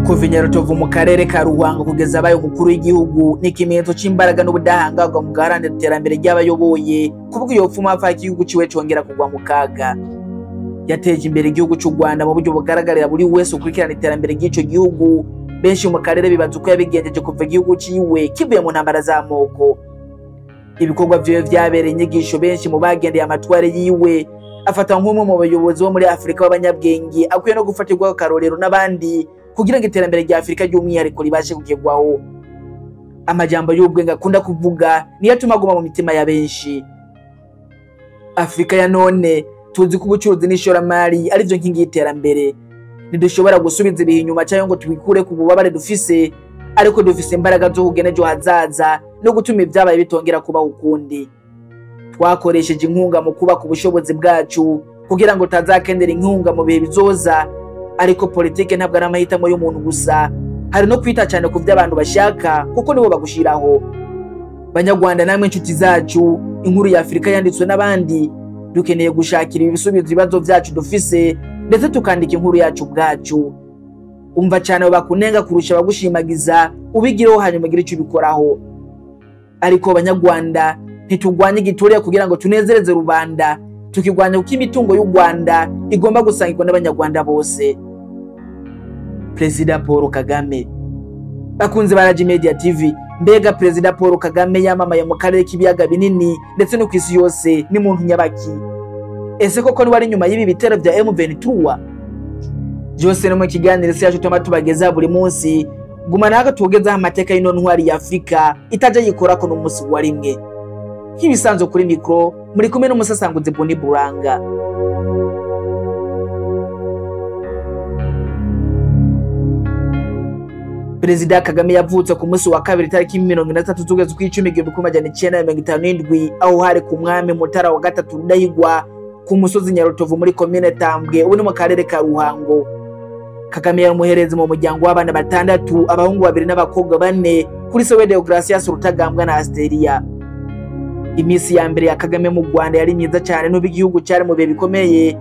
Kuva Nyarutovu mu karere ka Ruhango kugeza abaye umukuru w'igihugu ni ikimenyetso c'imbaraga n'ubudahangarwa mu guharanira iterambere ry'abayoboye kuvuga iyo pfuma apfa igihugu ciwe congera kugwa mu kaga. Yateje imbere igihugu c'u Rwanda mu buryo bugaragarira buri wese ukurikirana iterambere ry'ico gihugu. Benshi mu karere bibaza uko yabigenjeje kuva igihugu ciwe kivuye mu ntambara z'amoko. Ibikorwa vyiwe vyabereye inyigisho benshi mu bagendeye amatware yiwe. Afata nk'umwe mu bayobozi bo muri Afrika b'abanyabwenge akwiye no gufatirwa akarorero n'abandi kugira ngo iterambere rya Afrika ry'umwihariko ribashe kugerwaho. Amajambo y'ubwenge akunda kuvuga niyo atuma aguma mu mitima ya benshi. Afrika ya none tuzi ko ubucuruzi n'ishoramari ari byo nkingi y'iterambere. Ntidushobora gusubiza ibihe inyuma cyangwa ngo twikure ku bubabare dufise, ariko dufise imbaraga zo kugena ejo hazaza no gutuma ibyabaye bitongera kubaho ukundi. Twakoresheje inkunga mu kubaka ubushobozi bwacu kugira ngo tazakendera inkunga mu bihe bizoza, ariko politike ntabwo ari amahitamo y'umuntu gusa, hari no kwita cyane ku byo abantu bashaka kuko nibo bagushiraho. Banyarwanda namwe inshuti zacu, inkuru ya Afrika yanditswe n'abandi, dukeneye gushakira ibisubizo ibibazo byacu dufise ndetse tukandika inkuru yacu bwacu. Umva cyane bakunenga kurusha bagushimagiza, ubigireho hanyuma ugire icyo ubikoraho. Ariko Banyarwanda ntitugwanye igiturire kugira ngo tunezereze rubanda, tukigwanya uko imitungo y'u Rwanda igomba gusangirwa n'Abanyarwanda bose. Perezida Paul Kagame. Bakunze ba Raji Media TV, mbega Perezida Paul Kagame yamamaye mu karere k'ibiyaga binini ndetse no kwisi yose ni muntu nyabaki? Ese koko ni wari nyuma y'ibi bitero bya M23? Byose no mu kiganiro cyacu tubageza buri munsi. Gumana haka tugezaho amateka y'ino ntwari ya Afrika itaje yikora ko n'umunsi wa rimwe. Nk'ibisanzwe kuri mikro muri kumwe n'umusasanguzi Boni Buranga. Perezida Kagame yavutse ku munsi wa kabiri tariki 23 z'ukwezi kw'icumi 1957 aho hari ku mwami Mutara wa gatatu Rudahigwa ku musozi Nyarutovu muri commune Tambwe ubu ni mu karere ka Ruhango. Kagame yamuhereze mu muryango w'abana batandatu, abahungu 2 n'abakobwa 4 kuri Sowe Deogracias Rutagambwa na Asteria. Imisi ya mbere ya Kagame mu Rwanda yari myiza cyane n'ubu igihugu cyari mu bihe bikomeye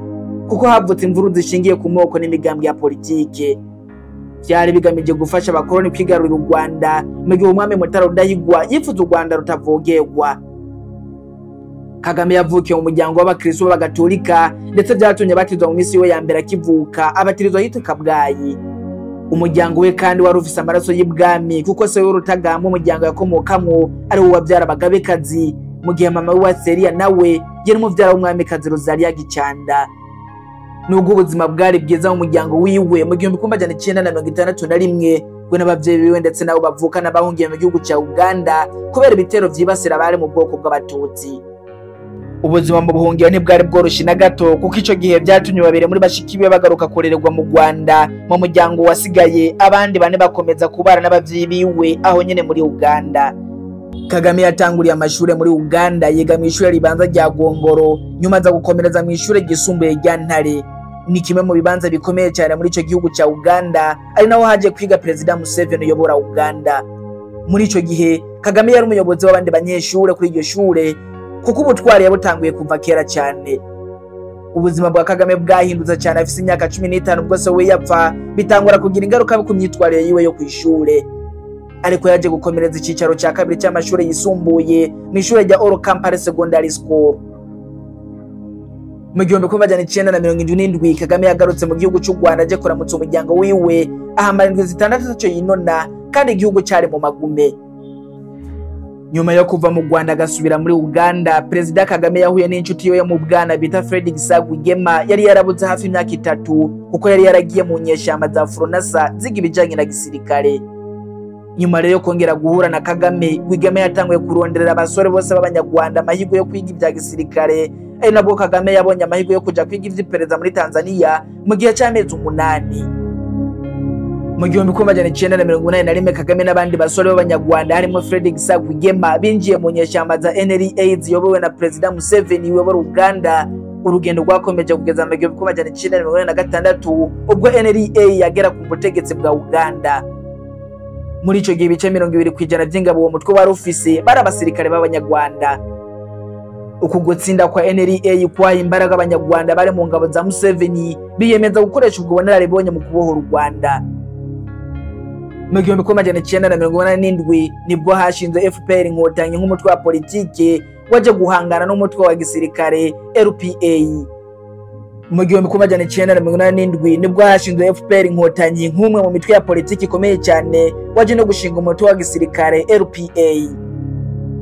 kuko havutse imvuru zishingiye ku moko n'imigambi ya politike. Byari bigamije gufasha abakoloni kwigarurira u Rwanda mu gihe umwami Mutara Rudahigwa yifuza u Rwanda rutavogerwa. Kagame yavukiye mu muryango w'abakristo b'abagatolika ndetse byatumye batizwa mu misi we ya mbere akivuka abatirizwa yitwa Kabgayi. Umuryango we kandi wari ufise amaraso y'ibwami kuko se w'Urutagamba umuryango yakomokamwo ari wo wabyara Bagabekazi, mu gihe mama we wa Seria nawe yari umuvyara w'umwamikazi Rosalia Gicanda. Nubwo ubuzima bwari bwiza mu muryango wiwe mu 1961 we n'abavyeyi biwe ndetse nabo bavukana bahungiye mu gihugu cya Uganda kubera ibitero vyibasira abari mu bwoko bw'Abatutsi. Ubuzima mu buhungiye ntibwari bworoshye na gato kuko ico gihe byatumye babere muri bashiki biwe bagaruka korererwa mu Rwanda. Mu muryango wasigaye abandi 4 bakomeza kubara n'abavyeyi biwe aho nyene muri Uganda. Kagame yatanguriye amashure muri Uganda, yiga mu ishure ribanza rya Gongoro, nyuma aza gukomereza mu ishure gisumbuye rya Ntare. Ni kimwe mu bibanza bikomeye cyane muri ico gihugu cya Uganda, ari naho haje kwiga Perezida Museveni uyobora Uganda. Muri ico gihe Kagame yari umuyobozi w'abandi banyeshure kuri iryo shure kuko ubutwari yabutanguye kuva kera cyane. Ubuzima bwa Kagame bwahindutse cyane afise imyaka 15 ubwo se we yapfa, bitangura kugira ingaruka ku myitwarire yiwe yo kwishure. Ariko yaje gukomereza icicaro cya kabiri cy'amashure yisumbuye mu ishure rya All Campus Secondary School. Mu 1977 Kagame yagarutse mu gihugu cy'u Rwanda aje kuramutsa umuryango wiwe, ahamara indwi 6 cyo yinona kandi igihugu cyari mu magume. Nyuma yo kuva mu Rwanda agasubira muri Uganda, Perezida Kagame yahuye n'inshuti yo mu bwana bita Fred Gisagwigema yari yarabuze hafi imyaka 3 kuko yari yaragiye mu nyeshyamba za Fronasa zigibijanye na gisirikare. Nyuma rero kongera guhura na Kagame, Rwigema yatanguye kuronderera abasore bose b'Abanyarwanda amahirwe yo kwiga ibya gisirikare, ari nabwo Kagame yabonye amahirwe yo kuja kwiga ivy'iperereza muri Tanzania mu gihe cy'amezi 8. Mu 1981 Kagame n'abandi basore b'Abanyarwanda harimo Fred Gisagwigema binjiye mu nyeshyamba za NRA ziyobowe na Perezida Museveni uyobora Uganda. Urugendo rwakomeje kugeza mu 1986 ubwo NRA yagera ku butegetsi bwa Uganda. Muri ico gihe ibice 20% by'ingabo uwo mutwe wari ufise bari abasirikare b'Abanyarwanda. Uku gutsinda kwa NRA kwa imbaraga Abanyarwanda bari mu ngabo za Museveni biyemeza gukoresha ubwo bunararibonye mu kubohora u Rwanda. Mu 1987 nibwo hashinzwe FPR Inkotanyi nk'umutwe wa politike waje guhangana n'umutwe wa gisirikare RPA. Mu 1987 nibwo hashinzwe FPR Inkotanyi nk'umwe mu mitwe ya politiki ikomeye cyane waje no gushinga umutwe wa gisirikare RPA.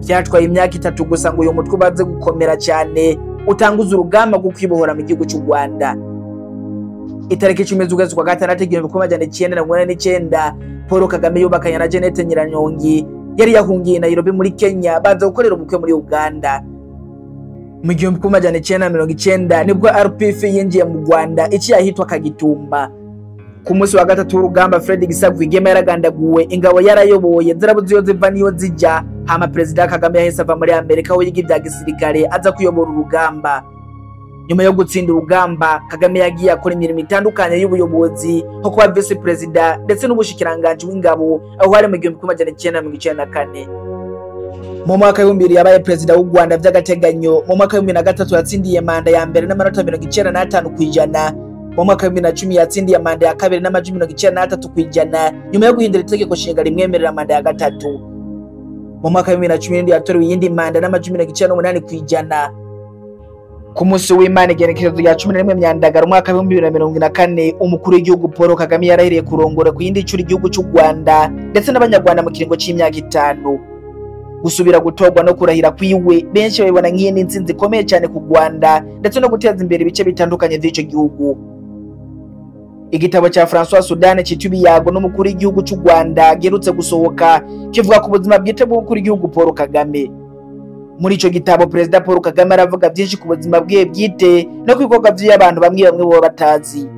Byatwaye imyaka 3 gusa ngo uyu mutwe baze gukomera cyane utanguza urugamba rwo kwibohora mu gihugu cy'u Rwanda. Itariki 10 z'ukwezi kwa gatandatu 1989 Paul Kagame yubakanye na Jeannette Nyiranyongi yari yahungiye Nairobi muri Kenya baza gukorera ubukwe muri Uganda. Mu 1990 nibwo RPF yinjiye mu Rwanda iki yahitwa Kagitumba. Ku munsi wa gatatu w'urugamba Fred Gisagwigema yaragandaguwe, ingabo yarayoboye zirabuze iyo ziva niyo zijya, hama President Kagame yahise ava muri Amerika aho yiga ibya gisirikare aza kuyobora urugamba. Nyuma yo gutsinda urugamba, Kagame yagiye akora imirimo itandukanye y'ubuyobozi nko kuba vice president ndetse n'ubushikiranganje w'ingabo aho hari mu 1994. Mu mwaka w'2000 yabaye president w'u Rwanda by'agateganyo. Mu mwaka w'2003 yatsindiye manda ya mbere n'amanota 95%. Mu mwaka w'2010 yatsindiye manda ya kabiri n'amajwi 93%, nyuma yo guhindura itegeko nshinga rimwemerera manda ya gatatu. Mu mwaka w'2010 yatorewe iyindi manda n'amajwi 98%. Ku munsi w'Imana igenekerezo rya 11 Myandagara umwaka wa 2024 umukuru w'igihugu Paul Kagame yarahiriye kurongora ku yindi ncuro igihugu cy'u Rwanda ndetse n'abanyarwanda mu kiringo cy'imyaka 5. Gusubira gutorwa no kurahira kwiwe benshi babibona nk'iyi n'intsinzi ikomeye cyane ku Rwanda ndetse no guteza imbere ibice bitandukanye by'icyo gihugu. Igitabo cya François Sudane cyitwa Ibiyago n'umukuru w'igihugu cy'u Rwanda gerutse gusohoka kivuga ku buzima bwite bw'umukuru w'igihugu Paul Kagame. Muri ico gitabo President Paul Kagame aravuga byinshi ku buzima bwe bwite no kwikorwa by'abantu bamwe bo batazi.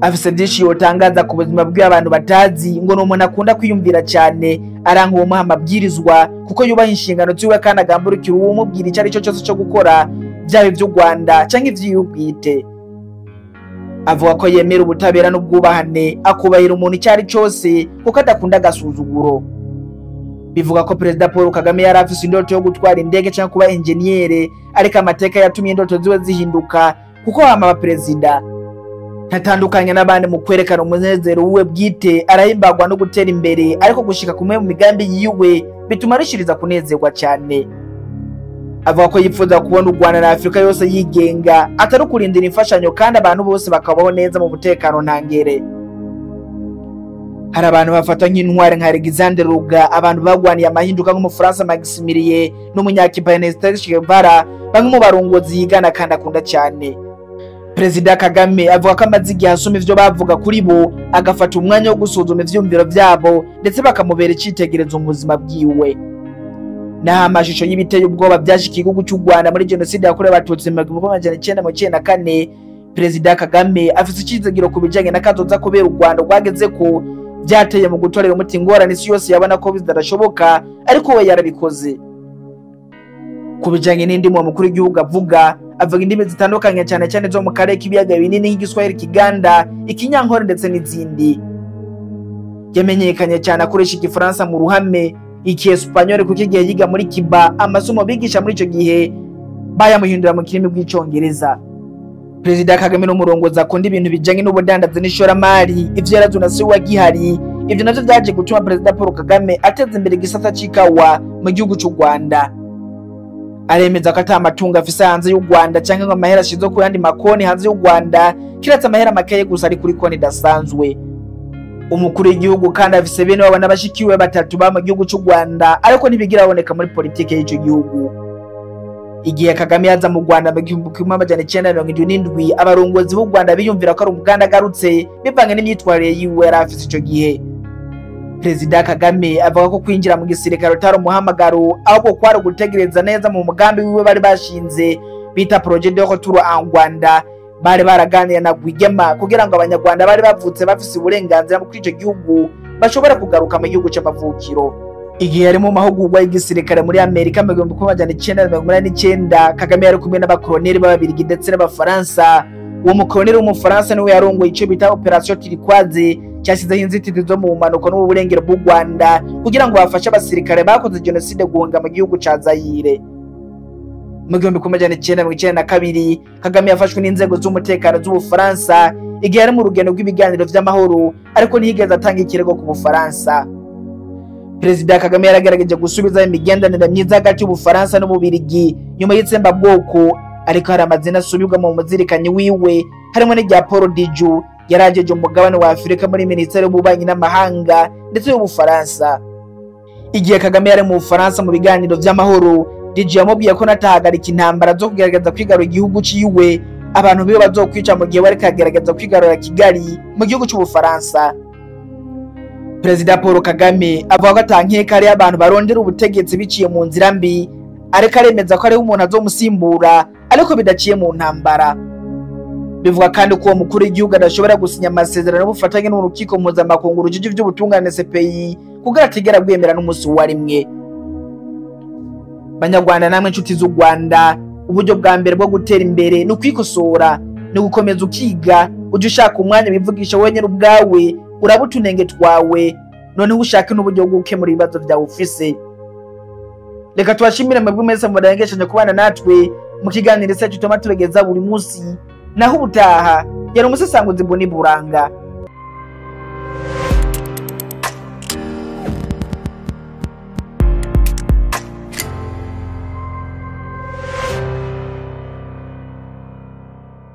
Afise byinshi yotangaza ku buzima bw'abantu batazi ngo n'umuntu akunda kwiyumvira cyane, aranka uwo amabwirizwa kuko yubaha inshingano ziwe kandi agamburikira uwo mubwira icyo ari cyo cyose cyo gukora, byaba iby'u Rwanda cyangwa iby'ubwite. Avuga ko yemera ubutabera n'ubwubahane, akubahira umuntu icyo ari cyose kuko adakunda agasuzuguro. Bivuga ko President Paul Kagame yari afise indoto yo gutwara indege cyangwa kuba engineer, ariko amateka yatumye indoto ziwe zihinduka kuko hama aba president. Ntatandukanye n'abandi mu kwerekana umunezero uwe bwite, arahimbagwa no gutera imbere, ariko gushika kumwe mu migambi yiwe bituma arishiriza kunezerwa cyane. Avuga ko yifuza kubona u Rwanda na Afrika yose yigenga, atari kurindira imfashanyo kandi abantu bose bakabaho neza mu mutekano ntangere. Hari abantu bafata nk'intwari nka Alexander Ruga, abantu bagwaniye amahinduka nk'umufaransa Maximilien n'umunyakipa Nestor Chevara, bamwe mu barongozi yigana kandi akunda cyane. President Kagame avuga ko amaze igihe asoma ivyo bavuga kuri bo, agafata umwanya wo gusuzuma ivyumviro byabo ndetse bakamubera icitegerezo mu buzima bwiwe. Naho amashusho y'ibiteye ubwoba byashika igihugu cy'u Rwanda muri genocide yakorewe abatutsi mu 1994, President Kagame afise icizegiro ku bijanye n'akazoza kubera u Rwanda rwageze ko byateye mu gutorera umuti ingorane isi yose yabona ko bizarashoboka, ariko we yarabikoze. Ku bijanye n'indimi mukuru w'igihugu avuga indimi zitandukanye cyane cyane zo mu karere k'ibiyaga binini nk'igiswahili, Kiganda, Ikinyankore ndetse n'izindi. Yamenyekanye cyane akoresha Igifaransa mu ruhame, Ikiespanyol kuko igihe yiga muri Cuba amasomo bigisha muri ico gihe bayamuhindura mu kirimi bw'icyongereza. President Kagame n'umurongozi akunda ibintu bijanye n'ubudandazi n'ishoramari, ivyo yarazuna si wagihari. Ivyo navyo byaje gutuma President Paul Kagame ateza imbere igisata c'ikawa mu gihugu cy'u Rwanda. Aremeza ko atamatunga afise hanze y'u Rwanda cyangwa ngo amahera ashizo ku yandi makoni hanze y'u Rwanda, kiratse amahera makeye gusa ari kuri konti dasanzwe. Umukuru w'igihugu kandi afise bene wabo n'abashikiwe batatu ba mu gihugu cy'u Rwanda, ariko ntibigira aboneka muri politike y'icyo gihugu. Igihe Kagame yaza mu Rwanda mu 1977, abarongozi b'u Rwanda biyumvira ko ari umuganda agarutse bivange n'imyitwarire yiwe yari afise ico gihe. President Kagame avuga ko kwinjira mu gisirikare utari umuhamagaro, ahubwo kwari gutegereza neza mu mugambi wiwe bari bashinze bita Projet de Retour en Rwanda. Bari baraganira na Rwigema kugira ngo abanyarwanda bari bavutse bafise uburenganzira mu kwico gihugu bashobora kugaruka mu gihugu cy'amavukiro. Igihe yari mu mahugurwa y'igisirikare muri Amerika mu 1989, Kagame yari kumwe n'abakoloneli b'Ababiligi ndetse n'Abafaransa. Uwo mukoloneli w'Umufaransa niwe yarongoye ico bita Operation Turquoise, cyashyizeho inzitizi zo mu manuko n'uburengero bw'u Rwanda kugira ngo bafashe abasirikare bakoze genocide guhunga mu gihugu ca Zaire. Mu 1992 Kagame yafashwe n'inzego z'umutekano z'Ubufaransa igihe ari mu rugendo rw'ibiganiro vy'amahoro ariko ntiyigeze atanga ikirego ku Bufaransa. Perezida Kagame yaragerageje gusubiza imigenderanire myiza hagati y'Ubufaransa n'Ububirigi nyuma y'itsembabwoko, ariko hari amazina asubirwa mu muzirikanyi wiwe harimo n'irya Paul Diju yarajeje umugabane wa Afurika muri Minisiteri y'Ububanyi n'Amahanga ndetse y'Ubufaransa. Igihe Kagame yari mu Bufaransa mu biganiro vy'amahoro, Diju yamubwiye ko natahagarika intambara zo kugerageza kwigarura igihugu ciwe abantu biwe bazokwica mu gihe bari kagerageza kwigarura Kigali mu gihugu c'Ubufaransa. Perezida Paul Kagame avuga ko atankeka ari abantu barondera ubutegetsi biciye mu nzira mbi, ariko aremeza ko ari umuntu azomusimbura ariko bidaciye mu ntambara. Bivuga kandi ko uwo mukuru w'igihugu adashobora gusinya amasezerano y'ubufatanye n'urukiko mpuzamakungu rujiji vy'ubutungane CPI kugira atigera gwemera n'umusi wa rimwe. Banyarwanda namwe inshuti z'u Rwanda, uburyo bwa mbere bwo gutera imbere no kwikosora no gukomeza ukiga, uje ushaka umwanya bivugisha wowe nyene ubwawe urabutunenge twawe, noneho ushake n'uburyo bwo gukemura ibibazo vyawe ufise. Reka tubashimire mwebwe mwese murangeshanye kubana natwe mu kiganiro cyacu tuma turegeza buri munsi, naho ubutaha yari umusesanguzi Boni Buranga.